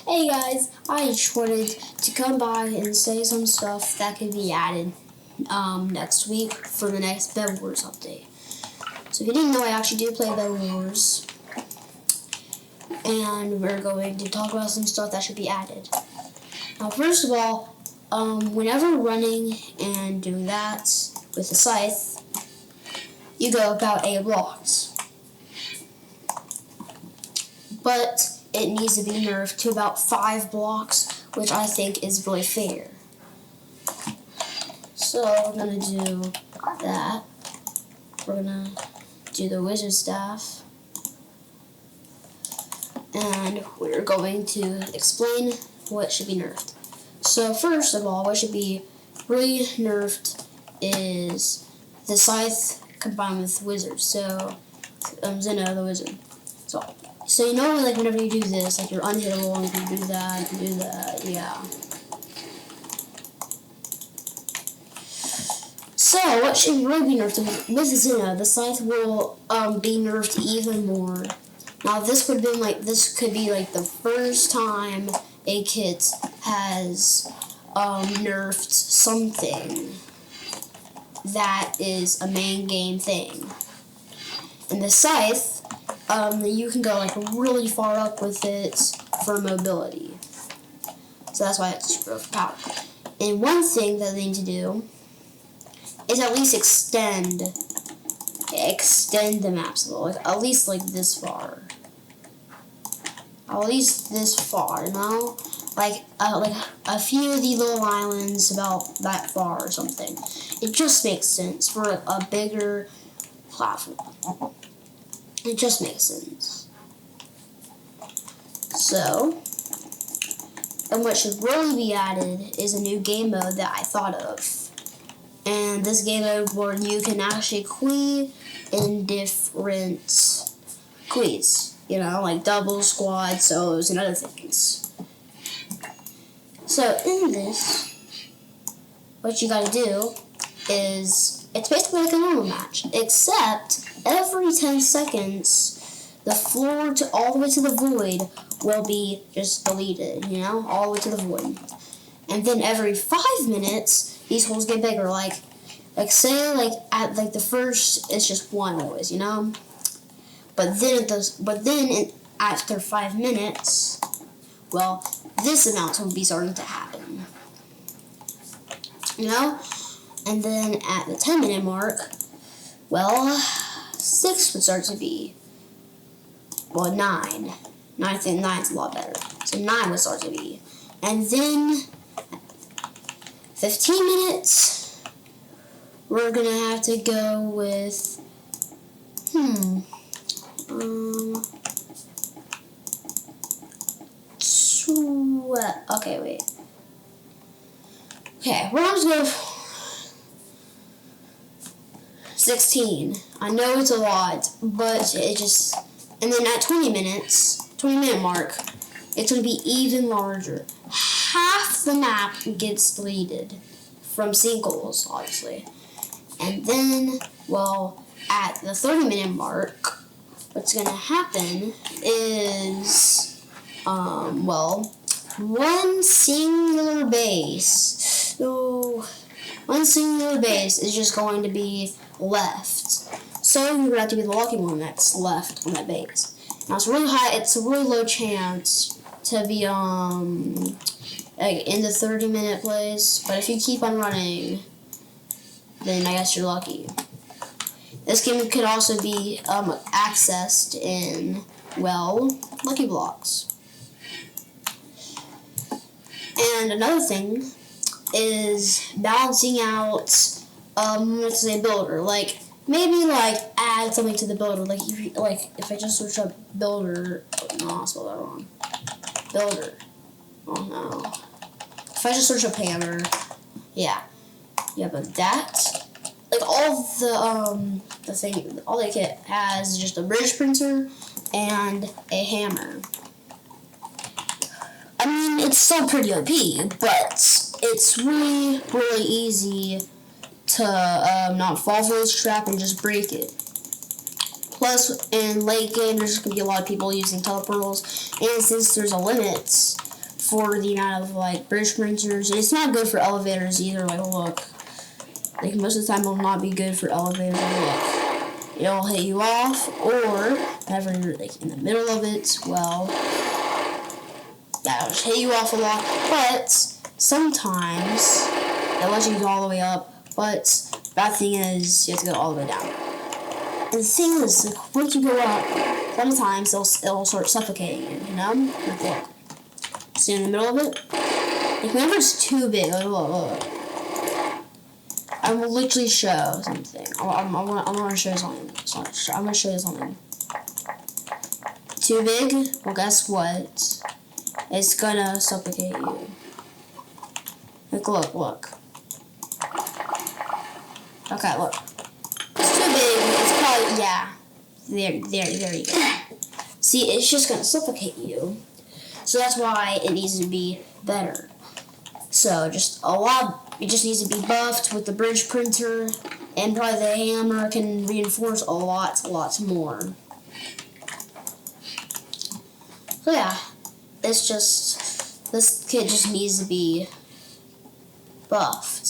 Hey guys, I just wanted to come by and say some stuff that could be added next week for the next BedWars update. So if you didn't know, I actually do play BedWars, and we're going to talk about some stuff that should be added. Now, first of all, whenever running and doing that with the scythe, you go about 8 blocks. But it needs to be nerfed to about 5 blocks, which I think is really fair. So we're going to do that. We're going to do the wizard staff. And we're going to explain what should be nerfed. So first of all, what should be really nerfed is the scythe combined with wizard. So Zeno the wizard. So you know, like whenever you do this, like you're unhittable, and you can do that, yeah. So what should really be nerfed with Zeno? The scythe will be nerfed even more. Now this could be like the first time a kit has nerfed something that is a main game thing. And the scythe, you can go like really far up with it for mobility. So that's why it's super overpowered. And one thing that they need to do is at least extend the maps a little, like at least like this far. At least this far, you know? Like a few of the little islands about that far or something. It just makes sense for a bigger platform. It just makes sense. So, and what should really be added is a new game mode that I thought of. And this game mode where you can actually queue in different queues. You know, like doubles, squads, solos, and other things. So in this, what you gotta do is, it's basically like a normal match, except every 10 seconds, the floor all the way to the void will be just deleted, you know, all the way to the void. And then every 5 minutes, these holes get bigger, like say at the first, it's just 1 always, you know? But then after 5 minutes, well, this amount will be starting to happen, you know? And then at the 10-minute mark, well, 6 would start to be, well, 9. I think 9's a lot better. So 9 would start to be. And then 15 minutes, we're going to have to go with, okay, wait. Okay, we're going to go 16. I know it's a lot, but it just, and then at 20-minute mark, it's going to be even larger. Half the map gets deleted from singles, obviously. And then, well, at the 30-minute mark, what's going to happen is, one singular base. So, one singular base is just going to be left. So you're going to have to be the lucky one that's left on that base. Now it's really high, it's a really low chance to be like in the 30-minute place, but if you keep on running, then I guess you're lucky. This game could also be accessed in, well, lucky blocks. And another thing is balancing out, let's say builder. Like maybe add something to the builder. If I just search up builder, no, I spelled that wrong. Builder. Oh no. If I just search up hammer, yeah, but that, like all the kit has just a bridge printer and a hammer. I mean, it's still pretty OP, but it's really, really easy to not fall for this trap and just break it. Plus, in late game, there's going to be a lot of people using teleportals, and since there's a limit for the amount of like bridge sprinters. It's not good for elevators either. Like look, like most of the time it will not be good for elevators. Look, it'll hit you off, or whenever you're like in the middle of it, well, that'll just hit you off a lot. But sometimes it lets you go all the way up. But bad thing is you have to go all the way down. And the thing is, like, once you go up, sometimes it'll start suffocating you, you know? Like, look. See in the middle of it? Like, whenever it's too big, like, look. I will literally show something. I'm going to show you something. I'm going to show you something. Too big? Well, guess what? It's gonna suffocate you. Like, look. Okay, look. It's too big. It's probably, yeah. There you go. See, it's just gonna suffocate you. So that's why it needs to be better. So it just needs to be buffed with the bridge printer, and probably the hammer can reinforce a lot more. So yeah, it's just, this kid just needs to be buffed.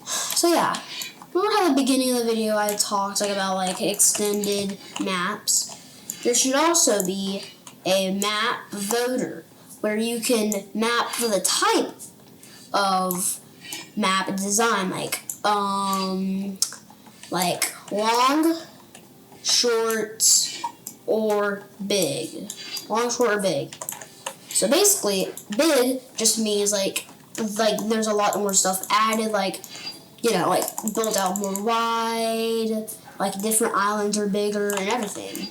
So yeah, remember how at the beginning of the video I talked about like extended maps? There should also be a map voter where you can map for the type of map design, like long, short, or big. Long, short, or big. So basically, big just means like there's a lot more stuff added, like, you know, like built out more wide, like different islands are bigger and everything.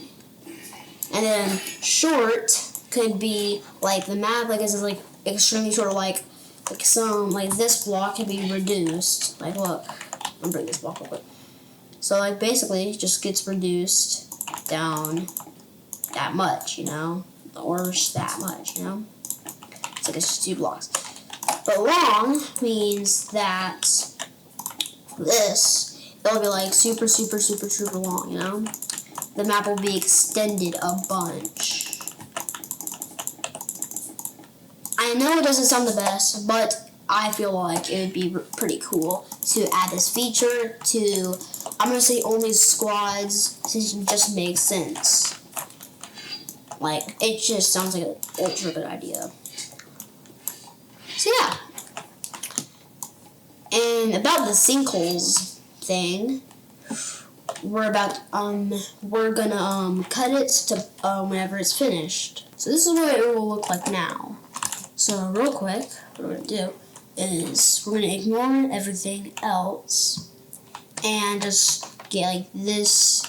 And then short could be like the map, like is like extremely short, like this block can be reduced. Like look, I'm bring this block real quick. So like basically it just gets reduced down that much, you know, or just that much, you know. It's like it's just 2 blocks. But long means that it'll be like super long, you know? The map will be extended a bunch. I know it doesn't sound the best, but I feel like it would be pretty cool to add this feature to, I'm going to say only squads, since it just makes sense. Like, it just sounds like an ultra good idea. So yeah. And about the sinkholes thing, we're gonna cut it to whenever it's finished. So this is what it will look like now. So real quick, what we're gonna do is we're gonna ignore everything else and just get like this,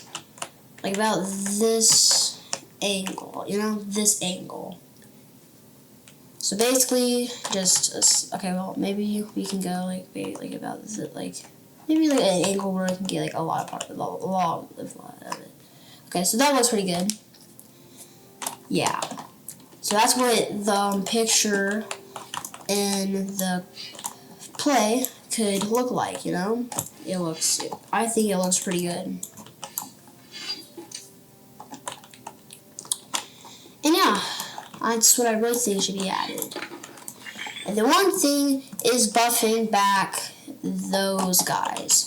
like about this angle, you know, this angle. So basically, just okay. Well, maybe we can go like maybe like about this, like maybe like an angle where I can get like a lot of it. Okay, so that looks pretty good. Yeah. So that's what the picture in the play could look like. You know, I think it looks pretty good. And yeah. That's what I really think should be added. And the one thing is buffing back those guys.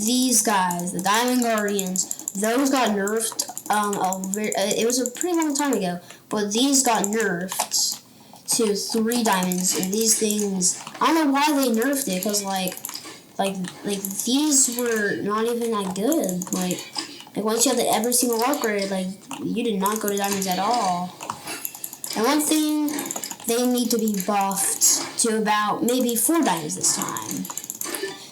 These guys, the Diamond Guardians, those got nerfed. It was a pretty long time ago, but these got nerfed to 3 diamonds. And these things, I don't know why they nerfed it, because like these were not even that good. Like once you have every single upgrade, like you did not go to diamonds at all. And one thing, they need to be buffed to about maybe 4 diamonds this time.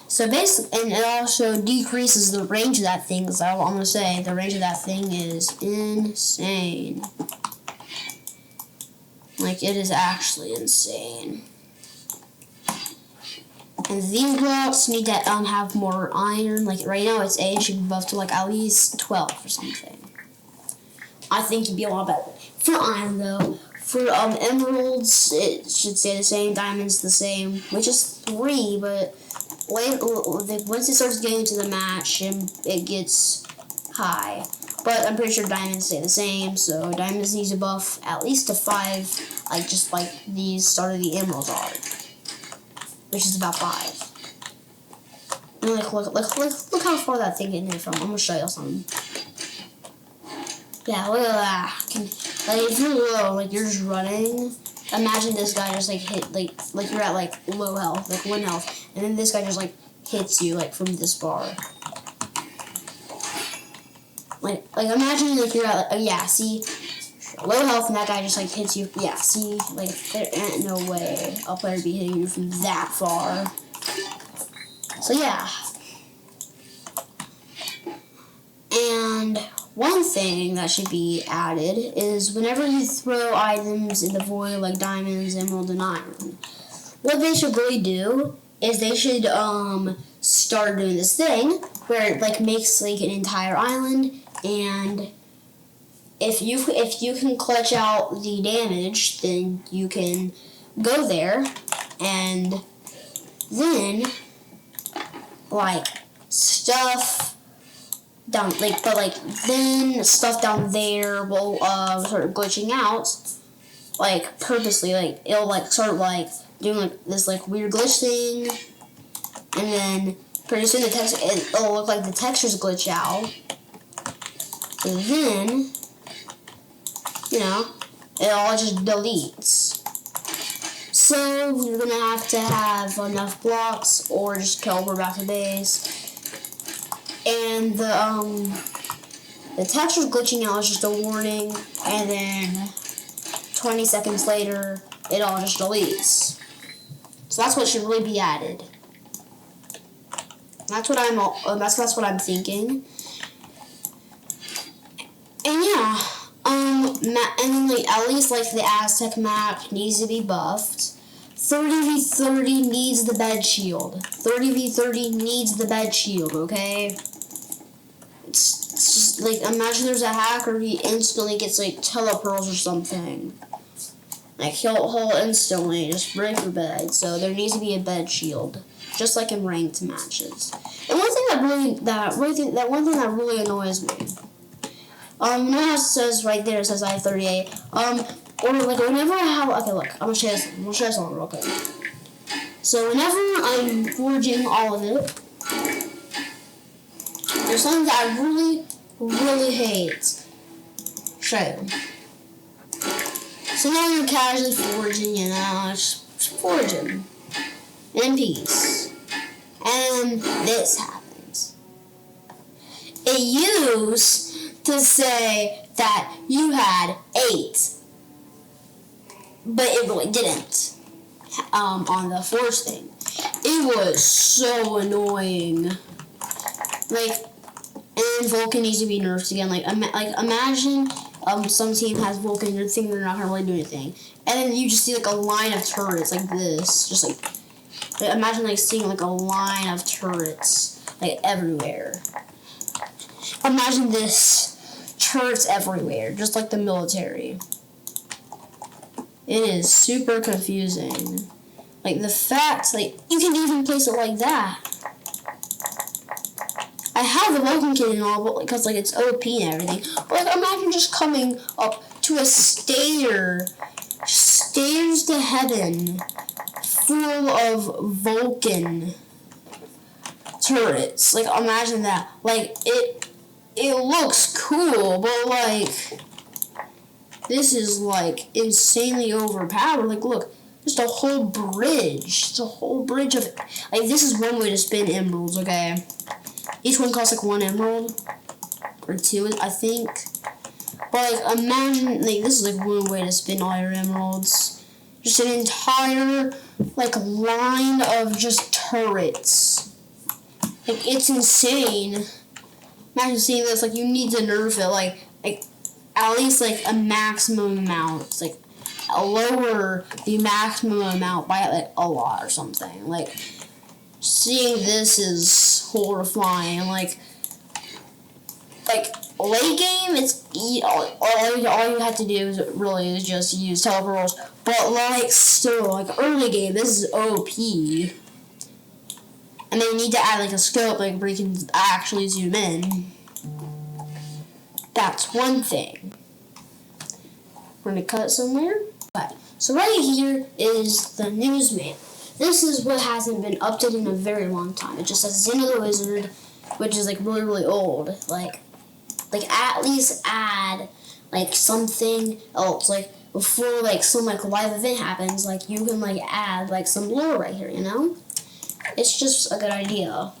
So basically, and it also decreases the range of that thing, because I'm going to say the range of that thing is insane. Like, it is actually insane. And these blocks need to have more iron. Like, right now it's 8, it should be buffed to like at least 12 or something. I think it'd be a lot better. For iron, though, for emeralds, it should stay the same. Diamonds, the same, which is 3. But once it starts getting to the match, it gets high. But I'm pretty sure diamonds stay the same, so diamonds needs a buff at least to 5, like just like the start of the emeralds are, which is about 5. And like look how far that thing can hit from. I'm gonna show you something. Yeah, look at that. Like if you're low, like you're just running. Imagine this guy just like hit like you're at like low health, like 1 health, and then this guy just like hits you like from this bar. Like imagine like you're at like, yeah, see, low health and that guy just like hits you. Yeah, see, like there ain't no way a player be hitting you from that far. So yeah. And one thing that should be added is whenever you throw items in the void like diamonds, emerald, and iron, what they should really do is they should start doing this thing where it like makes like an entire island, and if you can clutch out the damage, then you can go there, and then like stuff down then stuff down there will start glitching out like purposely, like it'll like start like doing like this like weird glitch thing, and then pretty soon it'll look like the textures glitch out, and then you know it all just deletes. So you're gonna have to have enough blocks or just teleport back to base. And the texture's glitching out is just a warning, and then 20 seconds later, it all just deletes. So that's what should really be added. That's what I'm thinking. And yeah, and then like at least like the Aztec map needs to be buffed. 30v30 needs the bed shield. 30v30 needs the bed shield, okay? It's just like, imagine there's a hacker, he instantly gets like telepearls or something. Like he'll instantly just break your bed. So there needs to be a bed shield, just like in ranked matches. And one thing that really annoys me. You know how it says right there, it says I have 38. Or like whenever I have, okay, look, I'm gonna show you something real quick. So whenever I'm forging all of it, there's something that I really hate. Show you. So now you're casually forging, you know, just forging in peace, and this happens. It used to say that you had 8. But it really didn't. On the force thing, it was so annoying. Like, and Vulcan needs to be nerfed again. Like imagine some team has Vulcan, you're thinking they're not gonna really do anything, and then you just see like a line of turrets like this, just like imagine like seeing like a line of turrets like everywhere. Imagine this, turrets everywhere, just like the military. It is super confusing. Like the fact, like you can even place it like that. I have the Vulcan kit and all, but because like it's OP and everything. But like imagine just coming up to a stairs to heaven, full of Vulcan turrets. Like imagine that. Like it looks cool, but like. This is, like, insanely overpowered. Like, look, just a whole bridge. It's a whole bridge of... Like, this is one way to spin emeralds, okay? Each one costs, like, 1 emerald. Or 2, I think. But, like, imagine, like, this is, like, one way to spin all your emeralds. Just an entire, like, line of just turrets. Like, it's insane. Imagine seeing this. Like, you need to nerf it. Like... At least, like, a maximum amount. Like, lower the maximum amount by, like, a lot or something. Like, seeing this is horrifying. Like late game, it's all you have to do is really is just use telepearls. But, like, still, like, early game, this is OP. And then you need to add, like, a scope, like, where you can actually zoom in. That's one thing. We're gonna cut it somewhere. Right. So right here is the newsman. This is what hasn't been updated in a very long time. It just says Xeno the Wizard, which is like really, really old. Like at least add like something else. Like before like some like live event happens, like you can like add like some lore right here, you know? It's just a good idea.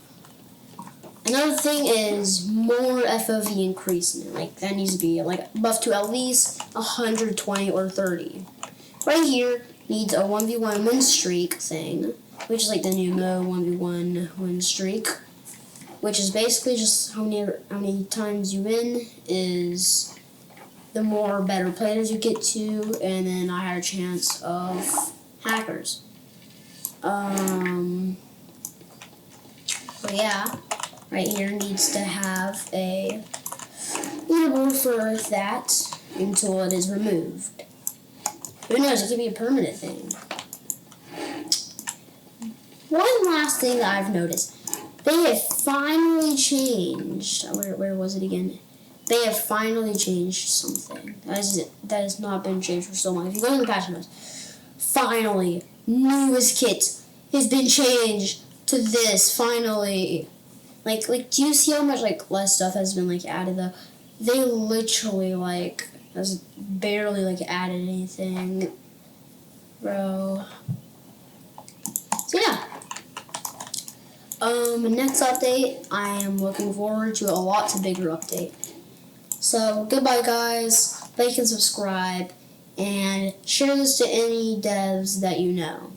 Another thing is more FOV increasement. Like that needs to be like buff to at least 120 or 30. Right here needs a 1v1 win streak thing, which is like the new mode 1v1 win streak, which is basically just how many times you win is the more better players you get to, and then a higher chance of hackers. But yeah, right here needs to have a leaderboard for that until it is removed. Who knows, it could be a permanent thing. One last thing that I've noticed. They have finally changed. Where was it again? They have finally changed something. That has not been changed for so long. If you go to the patch notes, finally, newest kit has been changed to this. Finally, like, do you see how much like less stuff has been like added though? They literally like has barely like added anything, bro. So yeah. Next update, I am looking forward to a lot bigger update. So, goodbye guys, like and subscribe, and share this to any devs that you know.